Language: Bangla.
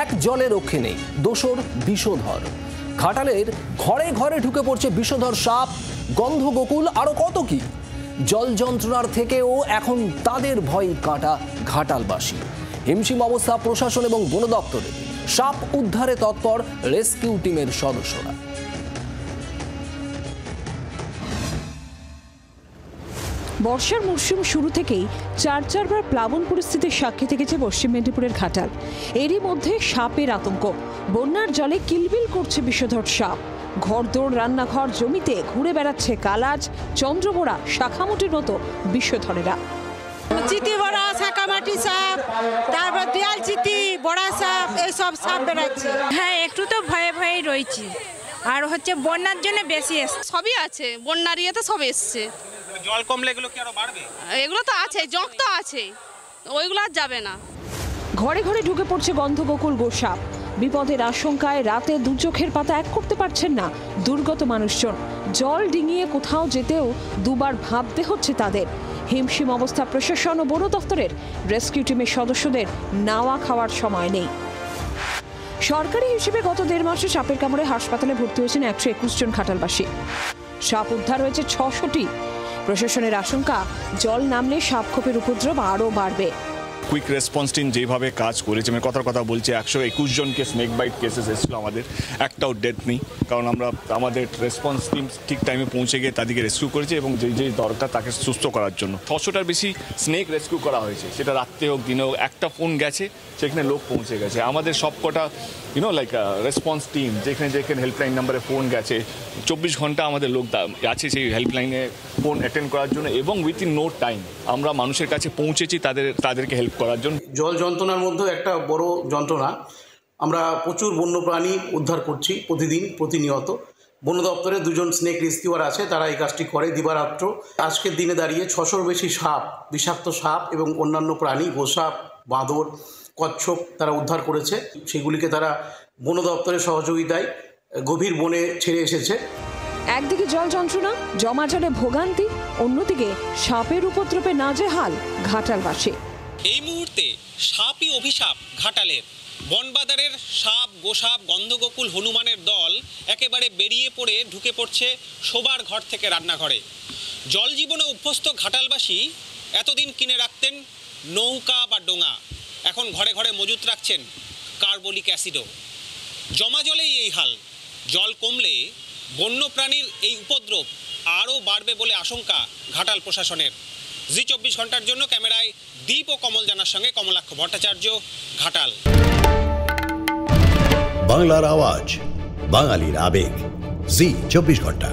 এক জলে রক্ষে নেই, দোসর বিষধর। ঘাটালের ঘরে ঘরে ঢুকে পড়ছে বিষধর সাপ, গন্ধগোকুল, আরো কত কি। জল যন্ত্রণার থেকেও এখন তাদের ভয় কাটা ঘাটালবাসী। হিমশিম অবস্থা প্রশাসন এবং বন দপ্তরে। সাপ উদ্ধারে তৎপর রেস্কিউ টিমের সদস্যরা। বর্ষার মরশুম শুরু থেকেই চারবার প্লাবন পরিস্থিতির সাক্ষী থেকেছে পশ্চিম মেদিনীপুরের ঘাটাল। এরই মধ্যে সাপের আতঙ্ক। বন্যার জলে কিলবিল করছে বিষধর সাপ। ঘরদোর, রান্নাঘর, জমিতে ঘুরে বেড়াচ্ছে কালাজ, চন্দ্রবোড়া, শাখামুটির মতো বিষধরেরা। চিতি বড়া, শাখামাটি সাপ, তারপর দেয়াল চিতি, বড়া সাপ, এইসব সাপ বেড়াচ্ছে। হ্যাঁ, একটু তো ভয়ে ভয়েই রয়েছি। আর হচ্ছে বন্যার জন্য বেশি এসছে। সবই আছে, বন্যার ইয়েতে সব এসছে। জল কমলে এগুলো কি আরো বাড়বে? এগুলো তো আছে, জক তো আছে, ওইগুলো আর যাবে না। ঘরে ঘরে ঢুকে পড়ছে গন্ধগোকুল গোসাপ। বিপদের আশঙ্কায় রাতে দু চোখের পাতা এক করতে পারছেন না দুর্গত মানুষজন। জল ডিঙিয়ে কোথাও যেতেও দুবার ভাবতে হচ্ছে তাদের। হিমশিম অবস্থা প্রশাসন ও বন দপ্তরের। রেস্কিউ টিমের সদস্যদের নাওয়া খাওয়ার সময় নেই। সরকারি হিসেবে গত 1.5 মাসে সাপের কামড়ে হাসপাতালে ভর্তি হয়েছেন 121 জন ঘাটালবাসী। সাপ উদ্ধার হয়েছে 600টি। প্রশাসনের আশঙ্কা, জল নামলে সাপখোপের উপদ্রব আরও বাড়বে। কুইক রেসপন্স টিম যেভাবে কাজ করেছে, আমি কথা বলছি, 121 জনকে স্নেক বাইট কেসেস এসেছিল আমাদের, একটাও ডেথ নেই। কারণ আমরা আমাদের রেসপন্স টিম ঠিক টাইমে পৌঁছে গিয়ে তাদেরকে রেস্কিউ করেছে এবং যে দরকার তাকে সুস্থ করার জন্য 600টার বেশি স্নেক রেস্কিউ করা হয়েছে। সেটা রাত্রে হোক, দিনে হোক, একটা ফোন গেছে সেখানে লোক পৌঁছে গেছে। আমাদের সবকটা লাইক রেসপন্স টিম যেখানে হেল্পলাইন নাম্বারে ফোন গেছে, 24 ঘন্টা আমাদের লোক আছে সেই হেল্পলাইনে ফোন অ্যাটেন্ড করার জন্য, এবং উইথিন নো টাইম আমরা মানুষের কাছে পৌঁছেছি তাদেরকে হেল্প করার জন্য। জল যন্ত্রণার মধ্যে একটা বড় যন্ত্রণা। আমরা প্রচুর বন্যপ্রাণী উদ্ধার করছি প্রতিনিয়ত। বন দপ্তরে 2 জন স্নেক রেস্কিউয়ার আছে, তারা এই কাজটি করে দিবারাত্র। আজকের দিনে দাঁড়িয়ে 600-র বেশি সাপ, বিষাক্ত সাপ এবং অন্যান্য প্রাণী, গোসাপ, বাঁদর, কচ্ছপ তারা উদ্ধার করেছে। সেগুলিকে তারা বন দপ্তরের সহযোগিতায় গভীর বনে ছেড়ে এসেছে। একদিকে জল যন্ত্রণা, জমা জলে ভোগান্তি, অন্যদিকে সাপের উপদ্রবে নাজেহাল ঘাটালবাসী। এই মুহূর্তে সাপই অভিশাপ ঘাটালের। বনবাজারের সাপ, গোসাপ, গন্ধগোকুল, হনুমানের দল একেবারে বেরিয়ে পড়ে ঢুকে পড়ছে শোবার ঘর থেকে রান্নাঘরে। জল জীবনে অভ্যস্ত ঘাটালবাসী এতদিন কিনে রাখতেন নৌকা বা ডোঙা, এখন ঘরে ঘরে মজুত রাখছেন কার্বলিক অ্যাসিডও। জমা জলেই এই হাল। জল কমলে বন্যপ্রাণীর এই উপদ্রব আরও বাড়বে বলে আশঙ্কা ঘাটাল প্রশাসনের। জি 24 ঘন্টার জন্য ক্যামেরায় দীপ ও কমল জানার সঙ্গে কমলাক্ষ ভট্টাচার্য, ঘাটাল। বাংলার আওয়াজ, বাঙালির আবেগ, জি 24 ঘন্টা।